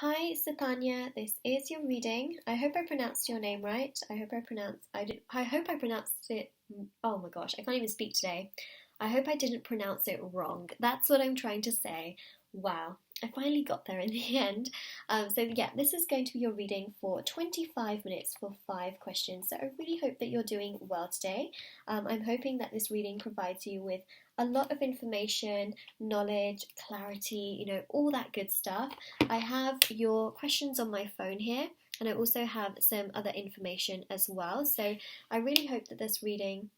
Hi, Sutanya. This is your reading. I hope I pronounced your name right. I hope I pronounced it. Oh my gosh, I can't even speak today. I hope I didn't pronounce it wrong. That's what I'm trying to say. Wow, I finally got there in the end. So this is going to be your reading for 25 minutes for 5 questions. So I really hope that you're doing well today. I'm hoping that this reading provides you with a lot of information, knowledge, clarity, all that good stuff. I have your questions on my phone here, and I also have some other information as well. So I really hope that this reading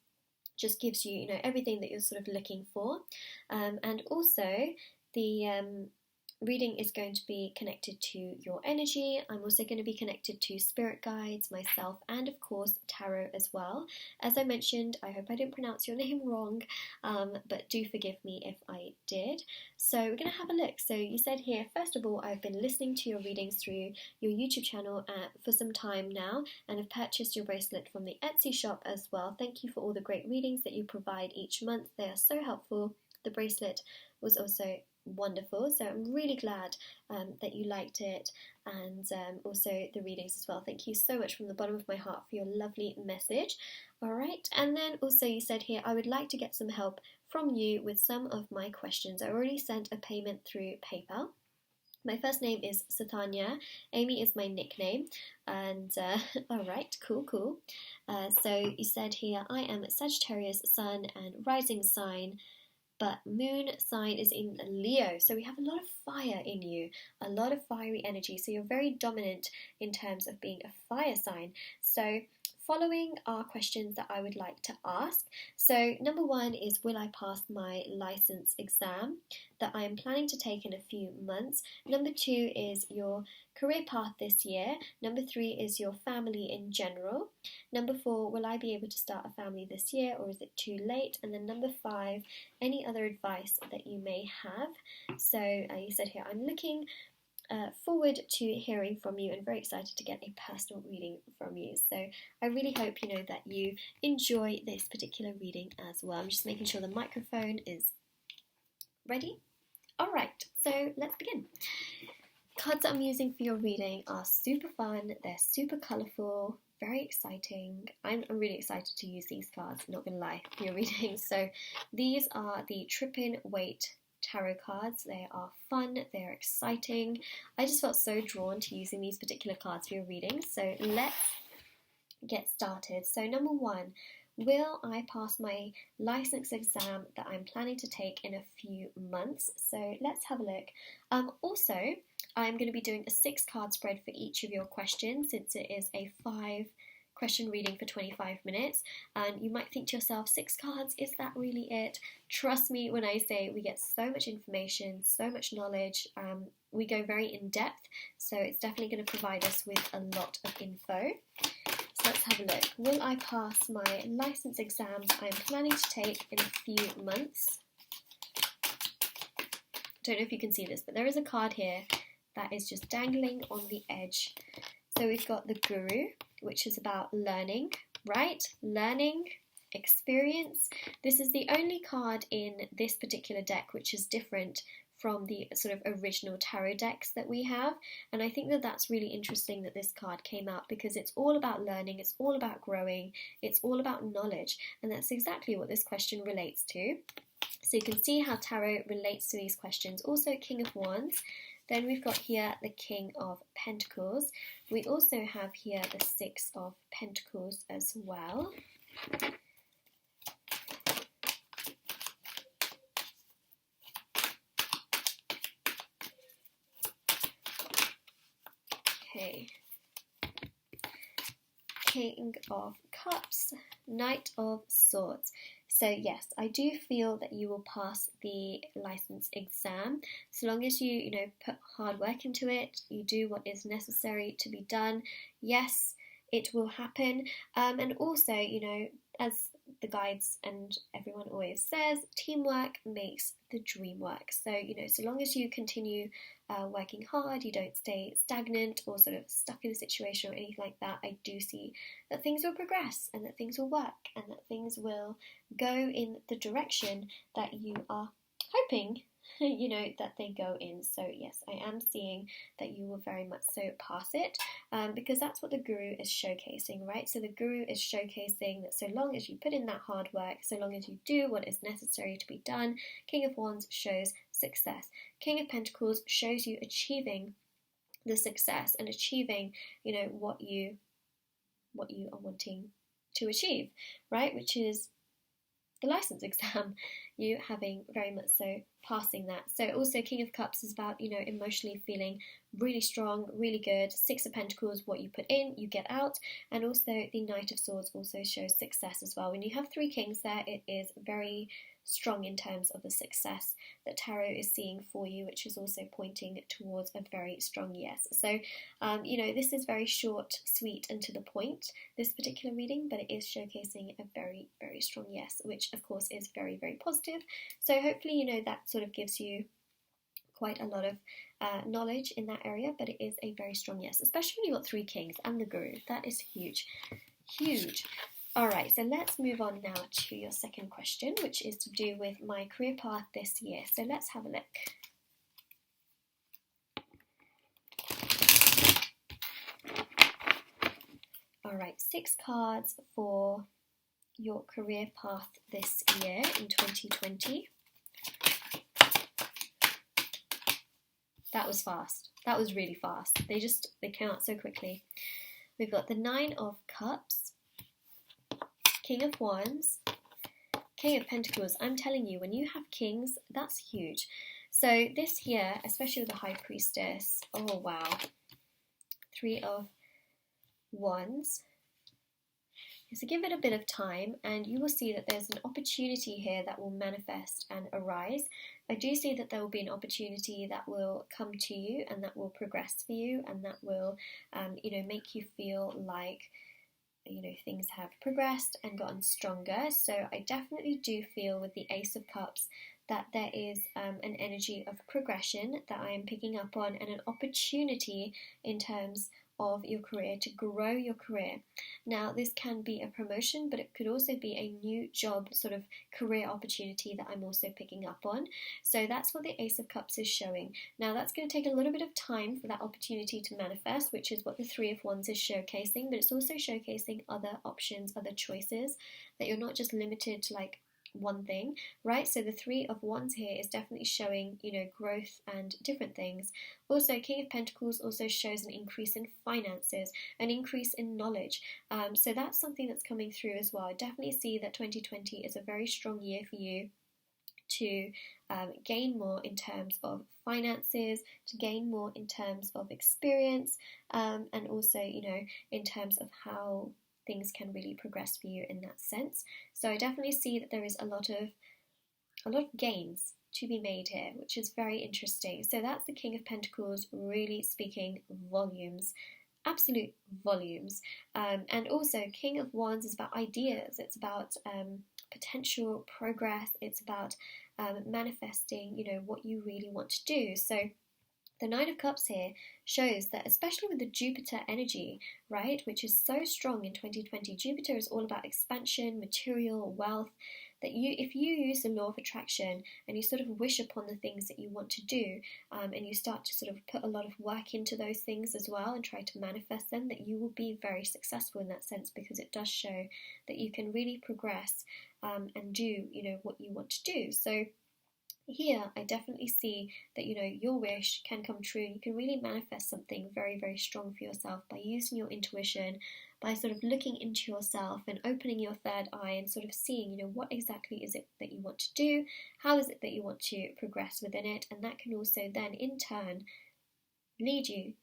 just gives you, everything that you're sort of looking for. And also, the reading is going to be connected to your energy. I'm also going to be connected to spirit guides, myself, and of course tarot as well. As I mentioned, I hope I didn't pronounce your name wrong, but do forgive me if I did. So we're going to have a look. So you said here, first of all, I've been listening to your readings through your YouTube channel for some time now, and have purchased your bracelet from the Etsy shop as well. Thank you for all the great readings that you provide each month. They are so helpful. The bracelet was also wonderful, so I'm really glad that you liked it, and also the readings as well. Thank you so much from the bottom of my heart for your lovely message. Alright, and then also you said here, I would like to get some help from you with some of my questions. I already sent a payment through PayPal. My first name is Sutanya. Amy is my nickname. And alright, cool. So you said here, I am Sagittarius Sun and rising sign, but moon sign is in Leo. So we have a lot of fire in you, a lot of fiery energy. So you're very dominant in terms of being a fire sign. So following are questions that I would like to ask. So number one is, will I pass my license exam that I am planning to take in a few months? Number two is your career path this year. Number three is your family in general. Number four, will I be able to start a family this year, or is it too late? And then number five, any other advice that you may have. So you said here, I'm looking forward to hearing from you and very excited to get a personal reading from you. So I really hope that you enjoy this particular reading as well. I'm just making sure the microphone is ready. Alright, so let's begin. Cards that I'm using for your reading are super fun, they're super colourful, very exciting. I'm really excited to use these cards, not gonna lie, for your reading. So these are the Trippin Weight tarot cards. They are fun, they're exciting. I just felt so drawn to using these particular cards for your reading. So let's get started. So number one, will I pass my license exam that I'm planning to take in a few months? So let's have a look. Also, I'm going to be doing a 6-card spread for each of your questions, since it is a 5-question reading for 25 minutes. And you might think to yourself, 6 cards, is that really it? Trust me when I say we get so much information, so much knowledge. We go very in depth, so it's definitely going to provide us with a lot of info. So let's have a look. Will I pass my license exams I'm planning to take in a few months? Don't know if you can see this, but there is a card here that is just dangling on the edge. So we've got the Guru, which is about learning, right? Learning, experience. This is the only card in this particular deck which is different from the sort of original tarot decks that we have, and I think that that's really interesting that this card came out, because it's all about learning, it's all about growing, it's all about knowledge, and that's exactly what this question relates to. So you can see how tarot relates to these questions. Also King of Wands. Then we've got here the King of Pentacles. We also have here the 6 of Pentacles as well. Okay. King of Cups, Knight of Swords. So yes, I do feel that you will pass the license exam, so long as you, put hard work into it, you do what is necessary to be done. Yes, it will happen. And also, as the guides and everyone always says, teamwork makes the dream work. So, so long as you continue working hard, you don't stay stagnant or sort of stuck in a situation or anything like that, I do see that things will progress and that things will work and that things will go in the direction that you are hoping that they go in. So yes, I am seeing that you will very much so pass it, because that's what the Guru is showcasing, right? So the Guru is showcasing that so long as you put in that hard work, so long as you do what is necessary to be done, King of Wands shows success. King of Pentacles shows you achieving the success and achieving, what you are wanting to achieve, right? Which is the license exam, you having very much so passing that. So also King of Cups is about, emotionally feeling really strong, really good. Six of Pentacles, what you put in, you get out. And also the Knight of Swords also shows success as well. When you have three kings there, it is very strong in terms of the success that tarot is seeing for you, which is also pointing towards a very strong yes. So, this is very short, sweet, and to the point, this particular reading, but it is showcasing a very, very strong yes, which of course is very, very positive. So hopefully, that sort of gives you quite a lot of knowledge in that area, but it is a very strong yes, especially when you've got three kings and the Guru. That is huge, huge. Alright, so let's move on now to your second question, which is to do with my career path this year. So let's have a look. Alright, 6 cards for your career path this year in 2020. That was fast. That was really fast. They came out so quickly. We've got the 9 of Cups, King of Wands, King of Pentacles. I'm telling you, when you have kings, that's huge. So this here, especially with the High Priestess, oh wow. 3 of Wands. So give it a bit of time and you will see that there's an opportunity here that will manifest and arise. I do see that there will be an opportunity that will come to you and that will progress for you and that will, make you feel like things have progressed and gotten stronger. So I definitely do feel with the Ace of Cups that there is an energy of progression that I am picking up on and an opportunity in terms of your career to grow your career. Now this can be a promotion, but it could also be a new job sort of career opportunity that I'm also picking up on. So that's what the Ace of Cups is showing. Now that's going to take a little bit of time for that opportunity to manifest, which is what the 3 of Wands is showcasing, but it's also showcasing other options, other choices, that you're not just limited to like one thing, right? So the 3 of Wands here is definitely showing, growth and different things. Also, King of Pentacles also shows an increase in finances, an increase in knowledge. So that's something that's coming through as well. I definitely see that 2020 is a very strong year for you to gain more in terms of finances, to gain more in terms of experience, and also, in terms of how things can really progress for you in that sense. So I definitely see that there is a lot of gains to be made here, which is very interesting. So that's the King of Pentacles really speaking volumes, absolute volumes. And also King of Wands is about ideas, it's about potential progress, it's about manifesting, what you really want to do. So the Nine of Cups here shows that, especially with the Jupiter energy, right, which is so strong in 2020, Jupiter is all about expansion, material, wealth, that if you use the law of attraction and you sort of wish upon the things that you want to do, and you start to sort of put a lot of work into those things as well and try to manifest them, that you will be very successful in that sense, because it does show that you can really progress and do, what you want to do. So here I definitely see that your wish can come true. You can really manifest something very, very strong for yourself by using your intuition, by sort of looking into yourself and opening your third eye and sort of seeing what exactly is it that you want to do, how is it that you want to progress within it, and that can also then in turn lead you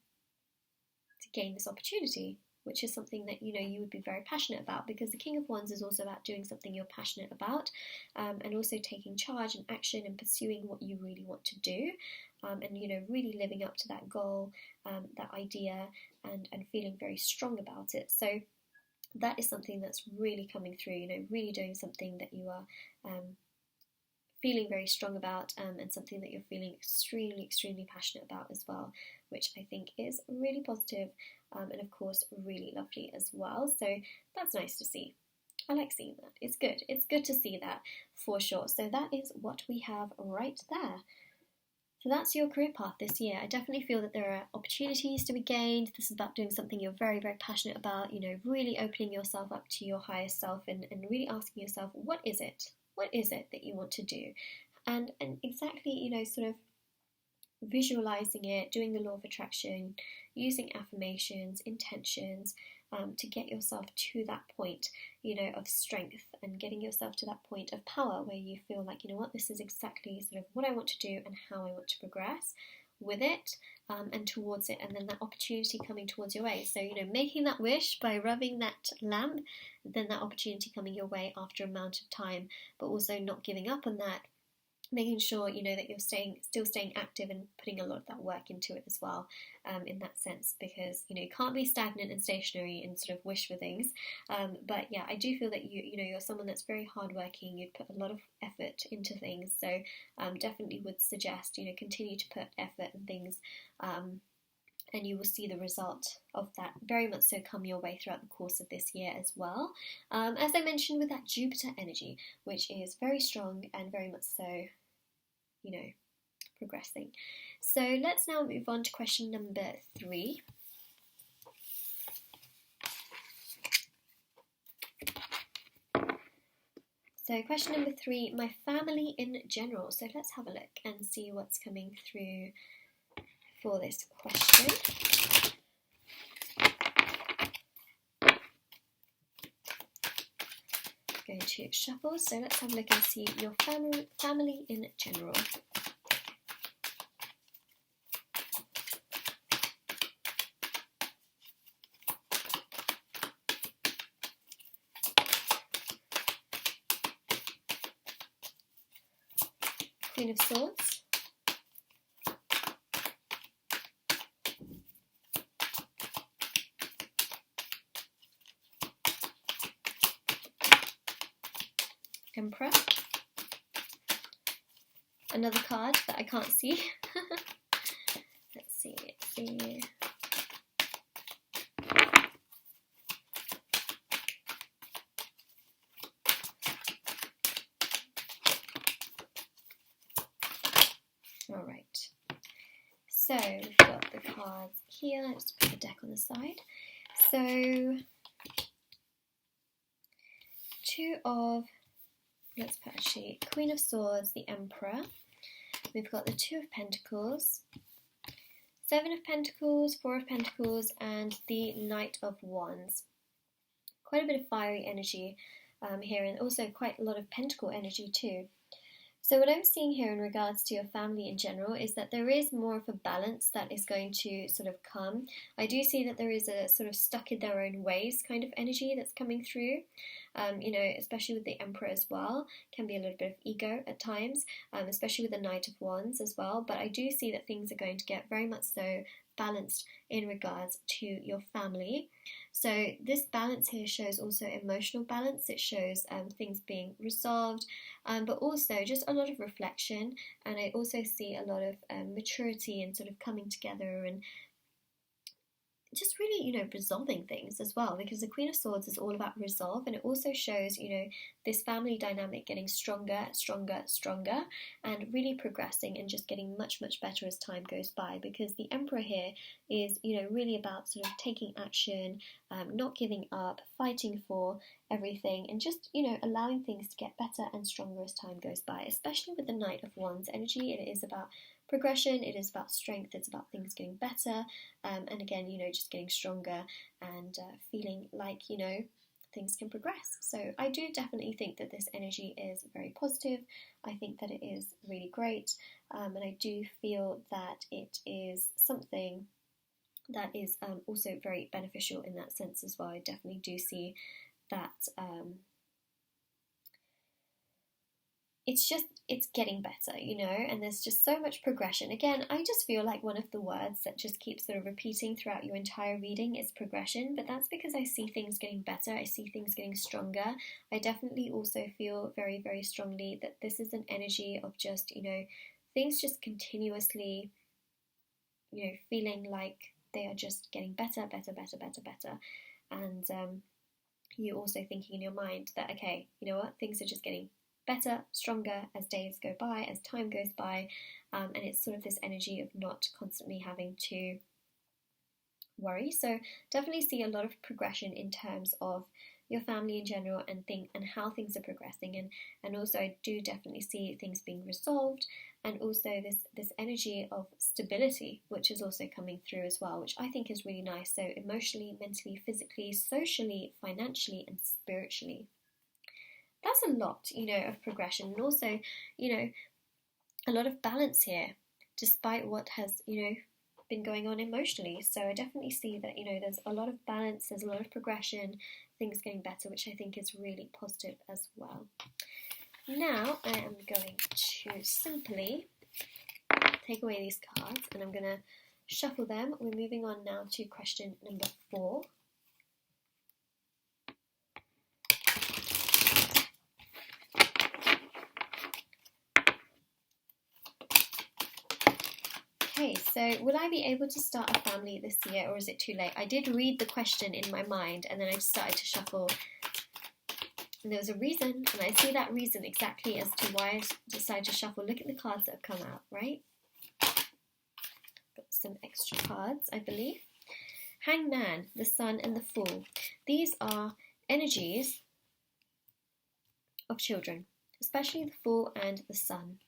to gain this opportunity, which is something that you would be very passionate about, because the King of Wands is also about doing something you're passionate about, and also taking charge and action and pursuing what you really want to do, and really living up to that goal, that idea, and feeling very strong about it. So that is something that's really coming through, really doing something that you are feeling very strong about, and something that you're feeling extremely, extremely passionate about as well, which I think is really positive, and of course really lovely as well. So that's nice to see. I like seeing that. It's good to see that for sure. So that is what we have right there. So that's your career path this year. I definitely feel that there are opportunities to be gained. This is about doing something you're very, very passionate about, really opening yourself up to your highest self and really asking yourself, what is it? What is it that you want to do? And exactly, sort of visualizing it, doing the law of attraction, using affirmations, intentions, to get yourself to that point, of strength and getting yourself to that point of power where you feel like, this is exactly sort of what I want to do and how I want to progress with it, and towards it, and then that opportunity coming towards your way. So, making that wish by rubbing that lamp, then that opportunity coming your way after a amount of time, but also not giving up on that, making sure that you're still staying active and putting a lot of that work into it as well, in that sense, because you can't be stagnant and stationary and sort of wish for things. But yeah, I do feel that you're someone that's very hardworking. You'd put a lot of effort into things, so definitely would suggest continue to put effort and things. And you will see the result of that very much so come your way throughout the course of this year as well. As I mentioned, with that Jupiter energy, which is very strong and very much so, progressing. So let's now move on to question number 3. So question number 3, my family in general. So let's have a look and see what's coming through for this question. Going to shuffle, so let's have a look and see your family in general. Queen of Swords, Emperor, another card that I can't see. Let's see. All right. So we've got the cards here. Let's put the deck on the side. So let's put actually Queen of Swords, the Emperor. We've got the 2 of Pentacles, 7 of Pentacles, 4 of Pentacles, and the Knight of Wands. Quite a bit of fiery energy here, and also quite a lot of Pentacle energy too. So what I'm seeing here in regards to your family in general is that there is more of a balance that is going to sort of come. I do see that there is a sort of stuck in their own ways kind of energy that's coming through, especially with the Emperor as well. Can be a little bit of ego at times, especially with the Knight of Wands as well. But I do see that things are going to get very much so balanced in regards to your family. So this balance here shows also emotional balance. It shows things being resolved, but also just a lot of reflection. And I also see a lot of maturity and sort of coming together and just really, resolving things as well, because the Queen of Swords is all about resolve, and it also shows, this family dynamic getting stronger, and really progressing and just getting much, much better as time goes by, because the Emperor here is, really about sort of taking action, not giving up, fighting for everything, and just, allowing things to get better and stronger as time goes by, especially with the Knight of Wands energy. It is about progression, it is about strength, it's about things getting better, and again, just getting stronger and feeling like, things can progress. So I do definitely think that this energy is very positive. I think that it is really great, and I do feel that it is something that is also very beneficial in that sense as well. I definitely do see that it's getting better, and there's just so much progression. Again, I just feel like one of the words that just keeps sort of repeating throughout your entire reading is progression, but that's because I see things getting better, I see things getting stronger. I definitely also feel very, very strongly that this is an energy of just, things just continuously, feeling like they are just getting better, and you also thinking in your mind that, okay, you know what, things are just getting better, stronger as days go by, as time goes by, and it's sort of this energy of not constantly having to worry. So definitely see a lot of progression in terms of your family in general and how things are progressing, and also I do definitely see things being resolved, and also this energy of stability, which is also coming through as well, which I think is really nice. So emotionally, mentally, physically, socially, financially, and spiritually. That's a lot, of progression, and also, a lot of balance here, despite what has, been going on emotionally. So I definitely see that, there's a lot of balance, there's a lot of progression, things getting better, which I think is really positive as well. Now I am going to simply take away these cards and I'm going to shuffle them. We're moving on now to question number 4. Okay, so will I be able to start a family this year, or is it too late? I did read the question in my mind and then I started to shuffle, and there was a reason, and I see that reason exactly as to why I decided to shuffle. Look at the cards that have come out, right? Got some extra cards, I believe. Hangman, the Sun, and the Fool. These are energies of children, especially the Fool and the Sun.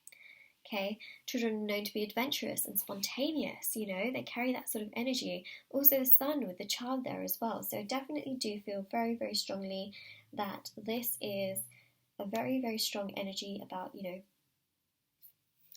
Okay, children are known to be adventurous and spontaneous, they carry that sort of energy. Also the Sun with the child there as well. So I definitely do feel very, very strongly that this is a very, very strong energy about,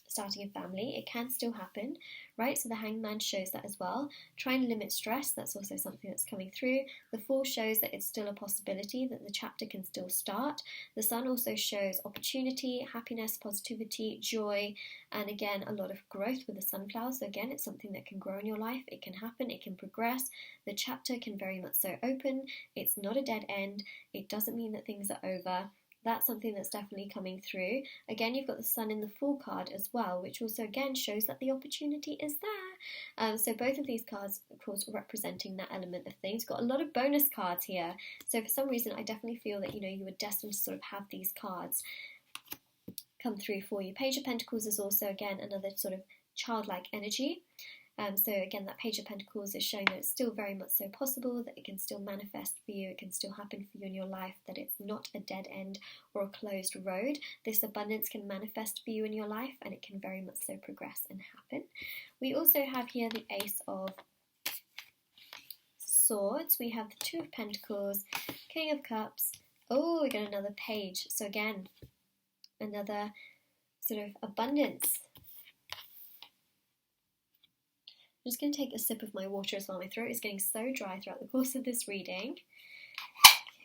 starting a family. It can still happen, right? So the Hangman shows that as well. Try and limit stress. That's also something that's coming through. The Fool shows that it's still a possibility, that the chapter can still start. The Sun also shows opportunity, happiness, positivity, joy, and again, a lot of growth with the sunflower. So again, it's something that can grow in your life. It can happen. It can progress. The chapter can very much so open. It's not a dead end. It doesn't mean that things are over. That's something that's definitely coming through. Again, you've got the Sun in the Fool card as well, which also again shows that the opportunity is there. So both of these cards, of course, representing that element of things. Got a lot of bonus cards here. So for some reason, I definitely feel that, you were destined to sort of have these cards come through for you. Page of Pentacles is also, again, another sort of childlike energy. So again, that Page of Pentacles is showing that it's still very much so possible, that it can still manifest for you, it can still happen for you in your life, that it's not a dead end or a closed road. This abundance can manifest for you in your life, and it can very much so progress and happen. We also have here the Ace of Swords. We have the Two of Pentacles, King of Cups. Oh, we got another page. So again, another sort of abundance. I'm just going to take a sip of my water as well. My throat is getting so dry throughout the course of this reading. Okay,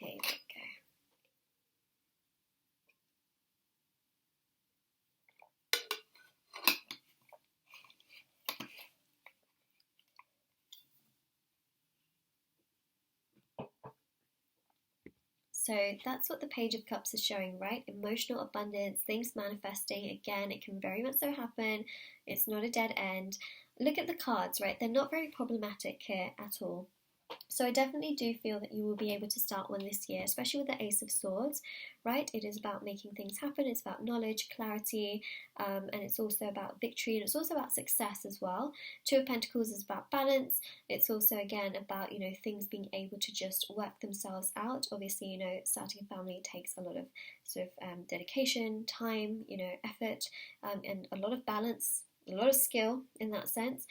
there we go. So that's what the Page of Cups is showing, right? Emotional abundance, things manifesting. Again, it can very much so happen. It's not a dead end. Look at the cards, right? They're not very problematic here at all. So I definitely do feel that you will be able to start one this year, especially with the Ace of Swords, right? It is about making things happen. It's about knowledge, clarity, and it's also about victory, and it's also about success as well. Two of Pentacles is about balance. It's also, again, about, things being able to just work themselves out. Obviously, starting a family takes a lot of sort of dedication, time, effort, and a lot of balance, a lot of skill in that sense.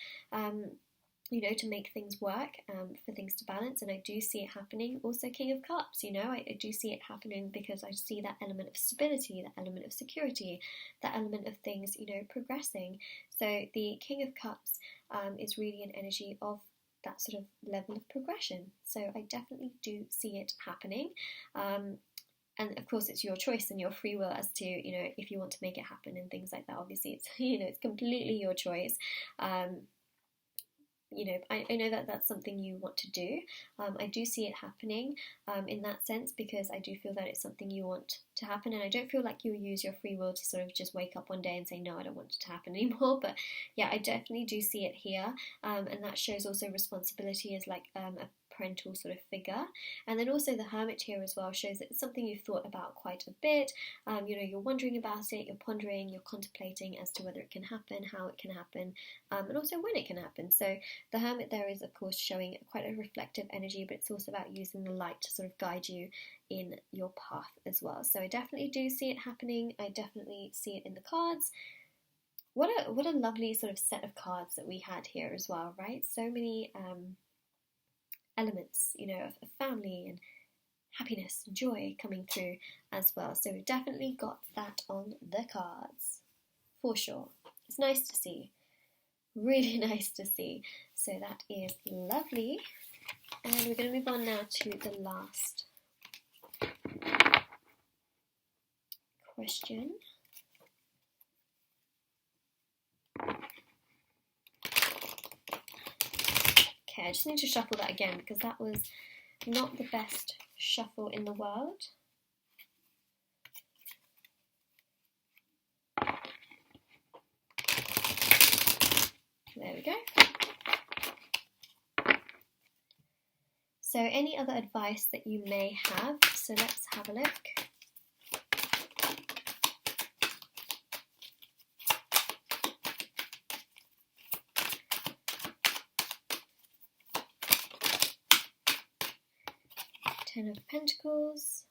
To make things work, for things to balance, and I do see it happening. Also King of Cups, I do see it happening because I see that element of stability, that element of security, that element of things, progressing. So the King of Cups is really an energy of that sort of level of progression. So I definitely do see it happening. And of course, it's your choice and your free will as to, if you want to make it happen and things like that. Obviously, it's, it's completely your choice. I know that that's something you want to do. I do see it happening in that sense, because I do feel that it's something you want to happen, and I don't feel like you'll use your free will to sort of just wake up one day and say, no, I don't want it to happen anymore. But yeah, I definitely do see it here, and that shows also responsibility as like a parental sort of figure. And then also the Hermit here as well shows that it's something you've thought about quite a bit. You're wondering about it, you're pondering, you're contemplating as to whether it can happen, how it can happen, and also when it can happen. So the Hermit there is, of course, showing quite a reflective energy, but it's also about using the light to sort of guide you in your path as well. So I definitely do see it happening. I definitely see it in the cards. What a lovely sort of set of cards that we had here as well, right? So many elements, of family and happiness and joy coming through as well. So we've definitely got that on the cards, for sure. It's nice to see. Really nice to see. So that is lovely. And we're going to move on now to the last question. Okay, I just need to shuffle that again because that was not the best shuffle in the world. There we go. So any other advice that you may have? So let's have a look. Ten of Pentacles,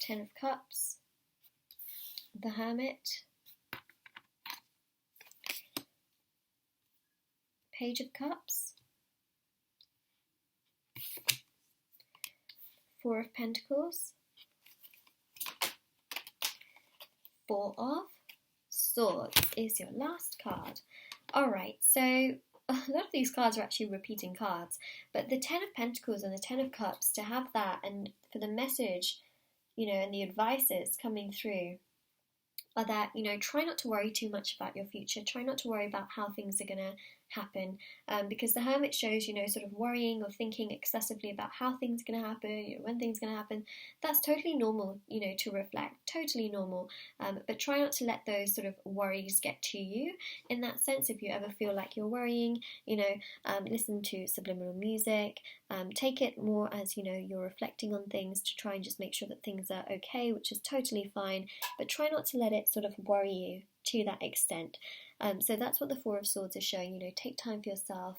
Ten of Cups, the Hermit, Page of Cups, Four of Pentacles, Four of Swords is your last card. Alright, so a lot of these cards are actually repeating cards, but the Ten of Pentacles and the Ten of Cups, to have that and for the message, and the advices coming through are that, try not to worry too much about your future. Try not to worry about how things are going to happen, because the Hermit shows, sort of worrying or thinking excessively about how things are going to happen, when things are going to happen. That's totally normal, to reflect, totally normal, but try not to let those sort of worries get to you. In that sense, if you ever feel like you're worrying, listen to subliminal music, take it more as, you're reflecting on things to try and just make sure that things are okay, which is totally fine, but try not to let it sort of worry you to that extent. So that's what the Four of Swords is showing. Take time for yourself.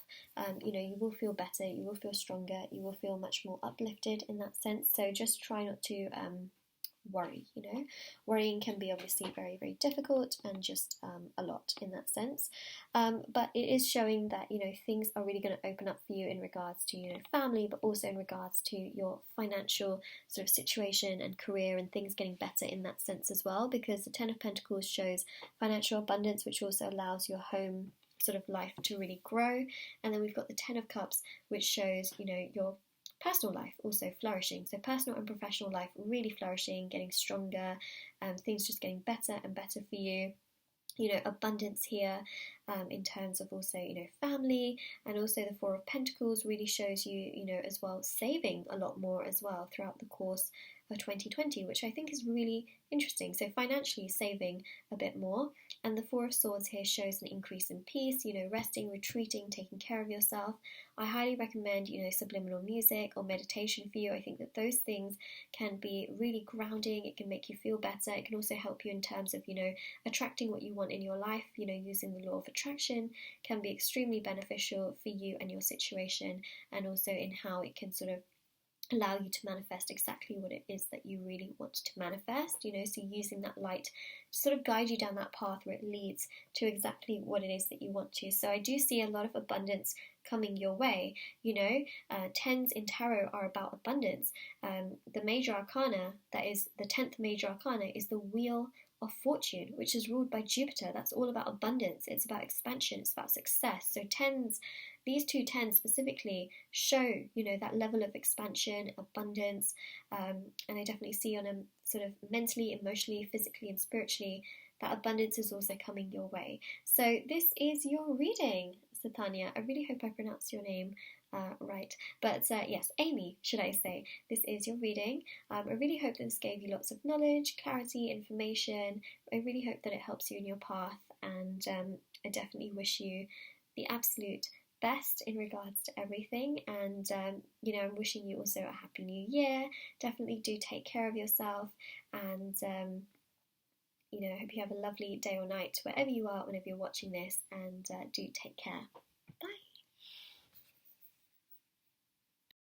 You will feel better. You will feel stronger. You will feel much more uplifted in that sense. So just try not to worry. Worrying can be obviously very, very difficult and just a lot in that sense. But it is showing that things are really going to open up for you in regards to family, but also in regards to your financial sort of situation and career and things getting better in that sense as well. Because the Ten of Pentacles shows financial abundance, which also allows your home sort of life to really grow. And then we've got the Ten of Cups, which shows your personal life also flourishing. So personal and professional life really flourishing, getting stronger, things just getting better and better for you. Abundance here in terms of also, family, and also the Four of Pentacles really shows you, as well, saving a lot more as well throughout the course of 2020, which I think is really interesting. So financially saving a bit more. And the Four of Swords here shows an increase in peace, resting, retreating, taking care of yourself. I highly recommend, subliminal music or meditation for you. I think that those things can be really grounding. It can make you feel better. It can also help you in terms of, attracting what you want in your life. Using the law of attraction can be extremely beneficial for you and your situation, and also in how it can sort of allow you to manifest exactly what it is that you really want to manifest, so using that light to sort of guide you down that path where it leads to exactly what it is that you want to. So I do see a lot of abundance coming your way. Tens in tarot are about abundance. The major arcana, that is the 10th major arcana, is the Wheel of Fortune, which is ruled by Jupiter. That's all about abundance. It's about expansion. It's about success. So these two tens specifically show, that level of expansion, abundance, and I definitely see on a sort of mentally, emotionally, physically, and spiritually, that abundance is also coming your way. So this is your reading, Sutanya. I really hope I pronounced your name right. But yes, Amy, should I say. This is your reading. I really hope that this gave you lots of knowledge, clarity, information. I really hope that it helps you in your path, and I definitely wish you the absolute best in regards to everything, and I'm wishing you also a happy new year. Definitely do take care of yourself, and I hope you have a lovely day or night wherever you are, whenever you're watching this, and do take care.